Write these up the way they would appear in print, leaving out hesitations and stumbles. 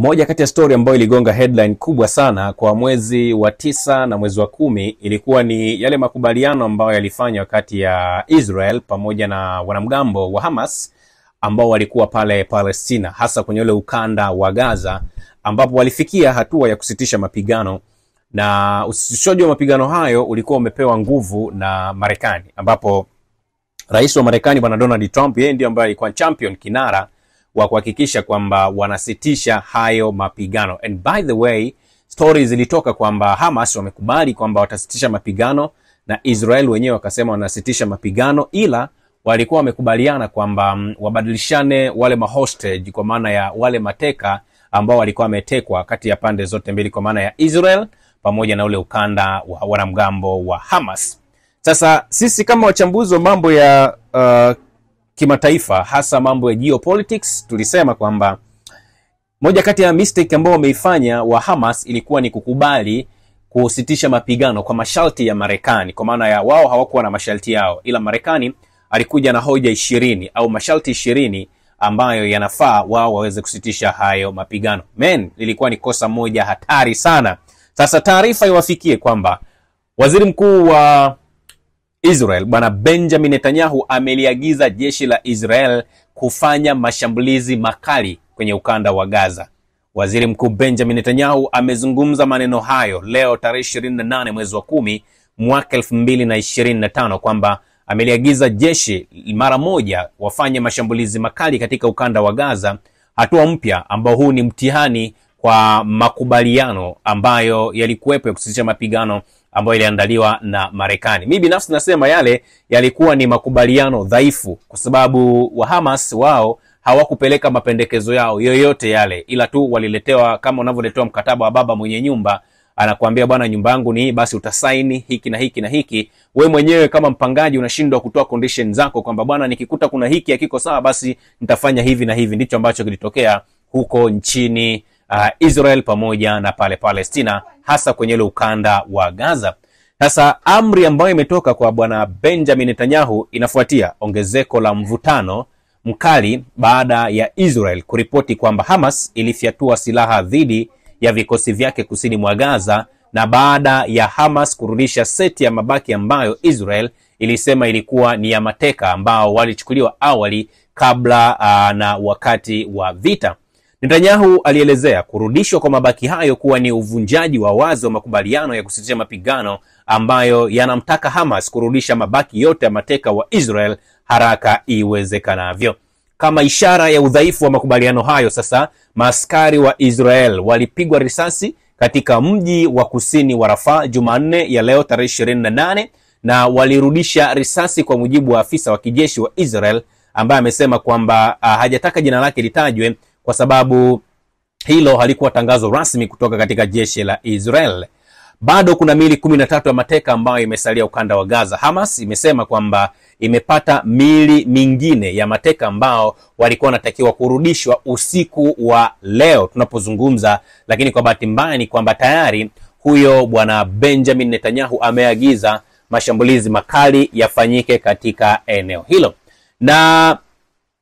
Moja kati ya story ambayo iligonga headline kubwa sana kwa mwezi wa 9 na mwezi wa 10 ilikuwa ni yale makubaliano ambayo yalifanywa kati ya Israel pamoja na wanamgambo wa Hamas ambao walikuwa pale Palestina, hasa kwenye ule ukanda wa Gaza, ambapo walifikia hatua ya kusitisha mapigano. Na usitishaji wa mapigano hayo ulikuwa umepewa nguvu na Marekani, ambapo rais wa Marekani bwana Donald Trump, yeye ndiye ambaye alikuwa champion kinara wa kuhakikisha kwamba wanasitisha hayo mapigano. And by the way, stories zilitoka kwamba Hamas wamekubali kwamba watasitisha mapigano na Israel wenyewe wakasema wanasitisha mapigano, ila walikuwa wamekubaliana kwamba wabadilishane wale hostage, kwa maana ya wale mateka ambao walikuwa wametekwa kati ya pande zote mbili, kwa maana ya Israel pamoja na ule ukanda wa wanamgambo wa Hamas. Sasa sisi kama wachambuzi wa mambo ya kimataifa, hasa mambo ya geopolitics, tulisema kwamba moja kati ya mistake ambao wameifanya wa Hamas ilikuwa ni kukubali kusitisha mapigano kwa masharti ya Marekani, kwa maana ya wao hawakuwa na masharti yao, ila Marekani alikuja na hoja 20 au masharti 20 ambayo yanafaa wao waweze kusitisha hayo mapigano. Lilikuwa ni kosa moja hatari sana. Sasa taarifa iwafikie kwamba waziri mkuu wa Israel bwana Benjamin Netanyahu ameliagiza jeshi la Israel kufanya mashambulizi makali kwenye ukanda wa Gaza. Waziri mkuu Benjamin Netanyahu amezungumza maneno hayo leo tarehe 28 mwezi wa 10 mwaka 2025 kwamba ameliagiza jeshi mara moja wafanye mashambulizi makali katika ukanda wa Gaza, hatua mpya ambao huu ni mtihani kwa makubaliano ambayo yalikuwepo ya kusitisha mapigano ambayo iliandaliwa na Marekani. Mimi binafsi nasema yale yalikuwa ni makubaliano dhaifu, kwa sababu wa Hamas wao hawakupeleka mapendekezo yao yoyote yale, ila tu waliletewa kama unavyoletewa mkataba wa baba mwenye nyumba, anakuambia bwana, nyumba yangu ni hii, basi utasaini hiki na hiki na hiki. Wewe mwenyewe kama mpangaji unashindwa kutoa condition zako kwamba bwana, nikikuta kuna hiki hakiko sawa, basi nitafanya hivi na hivi. Ndicho ambacho kilitokea huko nchini Israel pamoja na pale Palestina, hasa kwenye ile ukanda wa Gaza. Sasa amri ambayo imetoka kwa bwana Benjamin Netanyahu inafuatia ongezeko la mvutano mkali baada ya Israel kuripoti kwamba Hamas ilifyatua silaha dhidi ya vikosi vyake kusini mwa Gaza, na baada ya Hamas kurudisha seti ya mabaki ambayo Israel ilisema ilikuwa ni ya mateka ambao walichukuliwa awali kabla na wakati wa vita. Netanyahu alielezea kurudishwa kwa mabaki hayo kuwa ni uvunjaji wa wazi wa makubaliano ya kusitisha mapigano ambayo yanamtaka Hamas kurudisha mabaki yote ya mateka wa Israel haraka iwezekanavyo. Kama ishara ya udhaifu wa makubaliano hayo, sasa maaskari wa Israel walipigwa risasi katika mji wa kusini wa Rafah Jumanne ya leo tarehe 28, na walirudisha risasi, kwa mujibu wa afisa wa kijeshi wa Israel ambaye amesema kwamba hajataka jina lake litajwe kwa sababu hilo halikuwa tangazo rasmi kutoka katika jeshi la Israel. Bado kuna miili 13 ya mateka ambayo imesalia ukanda wa Gaza. Hamas imesema kwamba imepata miili mingine ya mateka ambao walikuwa wanatakiwa kurudishwa usiku wa leo tunapozungumza, lakini kwa bahati mbaya ni kwamba tayari huyo bwana Benjamin Netanyahu ameagiza mashambulizi makali yafanyike katika eneo hilo. Na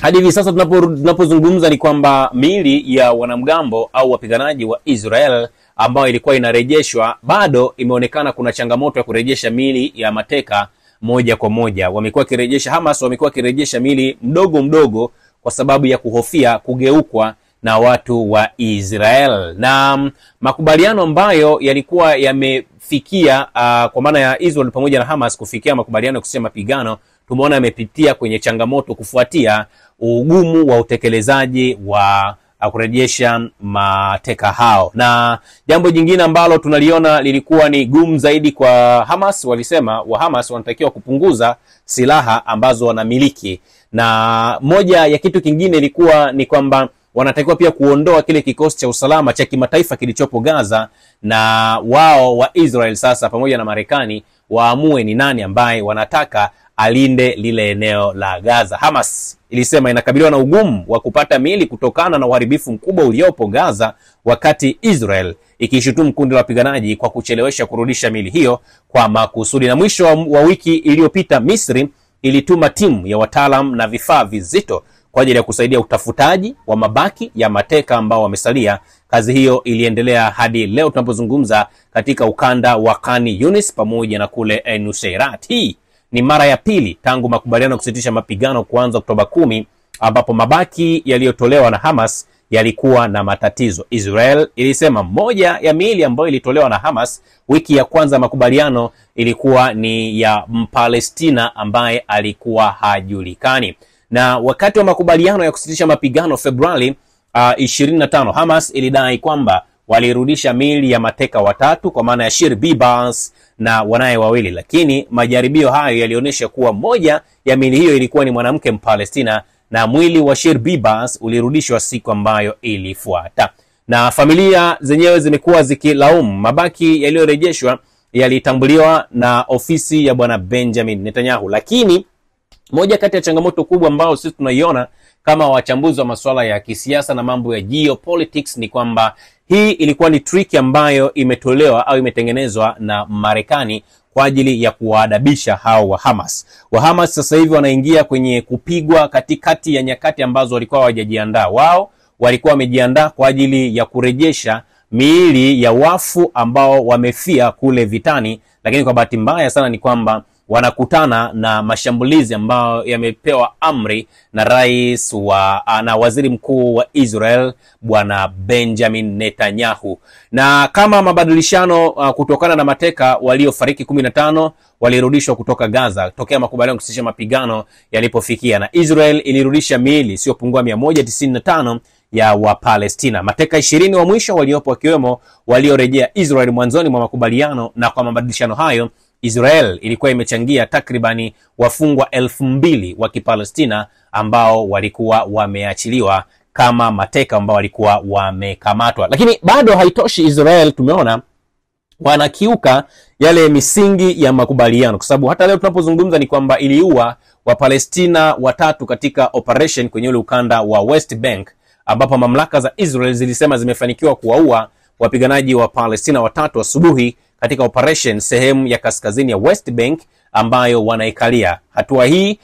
hadi hivi sasa tunapozungumza ni kwamba miili ya wanamgambo au wapiganaji wa Israel ambao ilikuwa inarejeshwa, bado imeonekana kuna changamoto ya kurejesha miili ya mateka moja kwa moja. Wamekuwa kirejesha, Hamas wamekuwa kirejesha miili mdogo mdogo kwa sababu ya kuhofia kugeukwa na watu wa Israel. Na makubaliano ambayo yalikuwa yamefikia kwa maana ya Israel pamoja na Hamas kufikia makubaliano ya kusitisha mapigano, tumeona yamepitia kwenye changamoto kufuatia ugumu wa utekelezaji wa kurejesha mateka hao. Na jambo jingine ambalo tunaliona lilikuwa ni gumu zaidi kwa Hamas, walisema wa Hamas wanatakiwa kupunguza silaha ambazo wanamiliki, na moja ya kitu kingine ilikuwa ni kwamba wanatakiwa pia kuondoa kile kikosi cha usalama cha kimataifa kilichopo Gaza, na wao wa Israel sasa pamoja na Marekani waamue ni nani ambaye wanataka alinde lile eneo la Gaza. Hamas ilisema inakabiliwa na ugumu wa kupata miili kutokana na uharibifu mkubwa uliopo Gaza, wakati Israel ikishutumu kundi la wapiganaji kwa kuchelewesha kurudisha miili hiyo kwa makusudi. Na mwisho wa wiki iliyopita, Misri ilituma timu ya wataalam na vifaa vizito kwa ajili ya kusaidia utafutaji wa mabaki ya mateka ambao wamesalia. Kazi hiyo iliendelea hadi leo tunapozungumza katika ukanda wa Khan Yunis pamoja na kule Nuseirat. Hii ni mara ya pili tangu makubaliano kusitisha mapigano kuanza Oktoba 10, ambapo mabaki yaliyotolewa na Hamas yalikuwa na matatizo. Israel ilisema moja ya miili ambayo ilitolewa na Hamas wiki ya kwanza makubaliano ilikuwa ni ya Mpalestina ambaye alikuwa hajulikani. Na wakati wa makubaliano ya kusitisha mapigano Februari 25, Hamas ilidai kwamba walirudisha miili ya mateka watatu kwa maana ya Shir Bibas na wanaye wawili, lakini majaribio hayo yalionyesha kuwa moja ya miili hiyo ilikuwa ni mwanamke Mpalestina na mwili wa Shir Bibas ulirudishwa siku ambayo ilifuata. Na familia zenyewe zimekuwa zikilaumu. Mabaki yaliyorejeshwa yalitambuliwa na ofisi ya bwana Benjamin Netanyahu, lakini moja kati ya changamoto kubwa ambao sisi tunaiona kama wachambuzi wa masuala ya kisiasa na mambo ya geopolitics ni kwamba hii ilikuwa ni trick ambayo imetolewa au imetengenezwa na Marekani kwa ajili ya kuwaadabisha hao wa Hamas. Wa Hamas sasa hivi wanaingia kwenye kupigwa katikati ya nyakati ambazo walikuwa hawajajiandaa. Wao walikuwa wamejiandaa kwa ajili ya kurejesha miili ya wafu ambao wamefia kule vitani, lakini kwa bahati mbaya sana ni kwamba wanakutana na mashambulizi ambayo yamepewa amri na rais na waziri mkuu wa Israel bwana Benjamin Netanyahu. Na kama mabadilishano kutokana na mateka waliofariki 15 walirudishwa kutoka Gaza tokea makubaliano kusitisha mapigano yalipofikia, na Israel ilirudisha miili isiyopungua 195 ya Wapalestina. Mateka 20 wa mwisho waliopo wakiwemo waliorejea Israel mwanzoni mwa makubaliano, na kwa mabadilishano hayo Israel ilikuwa imechangia takribani wafungwa 2000 wa Kipalestina ambao walikuwa wameachiliwa kama mateka ambao walikuwa wamekamatwa. Lakini bado haitoshi. Israel tumeona wanakiuka yale misingi ya makubaliano, kwa sababu hata leo tunapozungumza ni kwamba iliua Wapalestina watatu katika operation kwenye ule ukanda wa West Bank, ambapo mamlaka za Israel zilisema zimefanikiwa kuwaua wapiganaji wa Palestina watatu asubuhi katika operation sehemu ya kaskazini ya West Bank ambayo wanaikalia. Hatua hii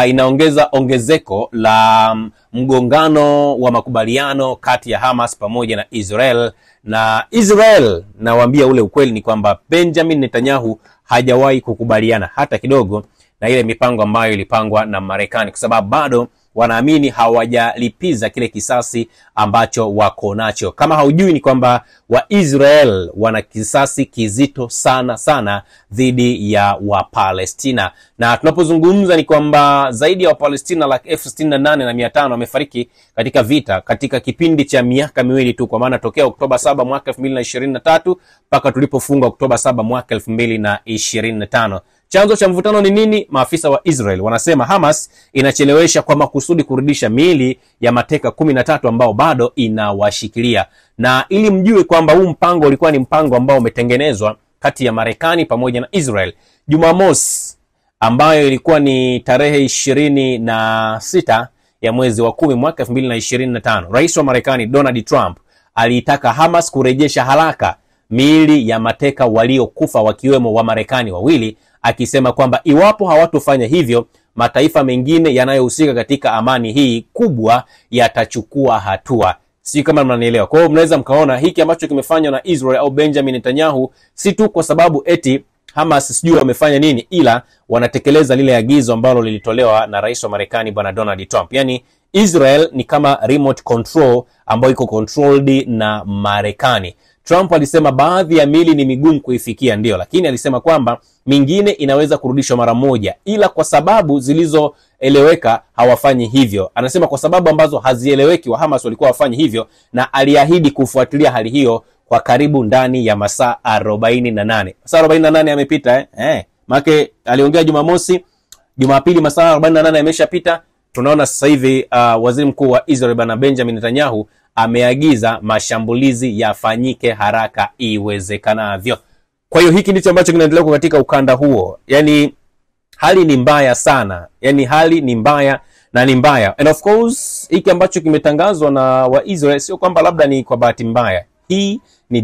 inaongeza ongezeko la mgongano wa makubaliano kati ya Hamas pamoja na Israel. Na Israel, nawaambia ule ukweli ni kwamba Benjamin Netanyahu hajawahi kukubaliana hata kidogo na ile mipango ambayo ilipangwa na Marekani, kwa sababu bado wanaamini hawajalipiza kile kisasi ambacho wako nacho. Kama haujui ni kwamba Waisrael wana kisasi kizito sana dhidi ya Wapalestina. Na tunapozungumza ni kwamba zaidi ya Wapalestina 68,500 wamefariki katika vita katika kipindi cha miaka miwili tu, kwa maana tokea Oktoba 7 mwaka 2023 mpaka tulipofunga Oktoba 7 mwaka 2025. Chanzo cha mvutano ni nini? Maafisa wa Israel wanasema Hamas inachelewesha kwa makusudi kurudisha miili ya mateka 13 ambao bado inawashikilia. Na ili mjue kwamba huu mpango ulikuwa ni mpango ambao umetengenezwa kati ya Marekani pamoja na Israel, Jumamosi ambayo ilikuwa ni tarehe 26 ya mwezi wa 10 mwaka 2025, Rais wa Marekani Donald Trump aliitaka Hamas kurejesha haraka miili ya mateka waliokufa wakiwemo wa Marekani wawili, akisema kwamba iwapo hawatofanya hivyo, mataifa mengine yanayohusika katika amani hii kubwa yatachukua hatua. Si kama mnanielewa. Kwa hiyo mnaweza mkaona hiki ambacho kimefanywa na Israel au Benjamin Netanyahu si tu kwa sababu eti Hamas sijui wamefanya nini, ila wanatekeleza lile agizo ambalo lilitolewa na rais wa Marekani bwana Donald Trump. Yani Israel ni kama remote control ambayo iko controlled na Marekani. Trump alisema baadhi ya miili ni migumu kuifikia, ndio, lakini alisema kwamba mingine inaweza kurudishwa mara moja, ila kwa sababu zilizoeleweka hawafanyi hivyo. Anasema kwa sababu ambazo hazieleweki wa Hamas walikuwa wafanyi hivyo, na aliahidi kufuatilia hali hiyo kwa karibu ndani ya masaa 48. Masaa 48 yamepita Make aliongea Jumamosi, Jumapili masaa 48 yameshapita. Tunaona sasa hivi waziri mkuu wa Israel bwana Benjamin Netanyahu ameagiza mashambulizi yafanyike haraka iwezekanavyo. Kwa hiyo hiki ndicho ambacho kinaendelea katika ukanda huo. Yani hali ni mbaya sana. Yani hali ni mbaya na ni mbaya. And of course hiki ambacho kimetangazwa na wa Israel sio kwamba labda ni kwa bahati mbaya. Hii ni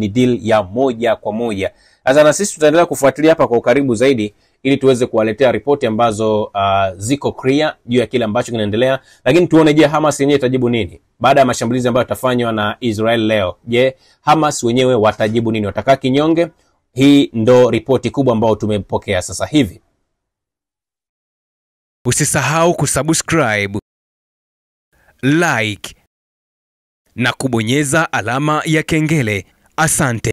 deal ya moja kwa moja. Sasa na sisi tutaendelea kufuatilia hapa kwa ukaribu zaidi ili tuweze kuwaletea ripoti ambazo ziko clear juu ya kile ambacho kinaendelea. Lakini tuone, je, Hamas yenyewe itajibu nini baada ya mashambulizi ambayo yatafanywa na Israel leo? Je, Hamas wenyewe watajibu nini? Watakaa kinyonge? Hii ndo ripoti kubwa ambayo tumepokea sasa hivi. Usisahau kusubscribe, like na kubonyeza alama ya kengele. Asante.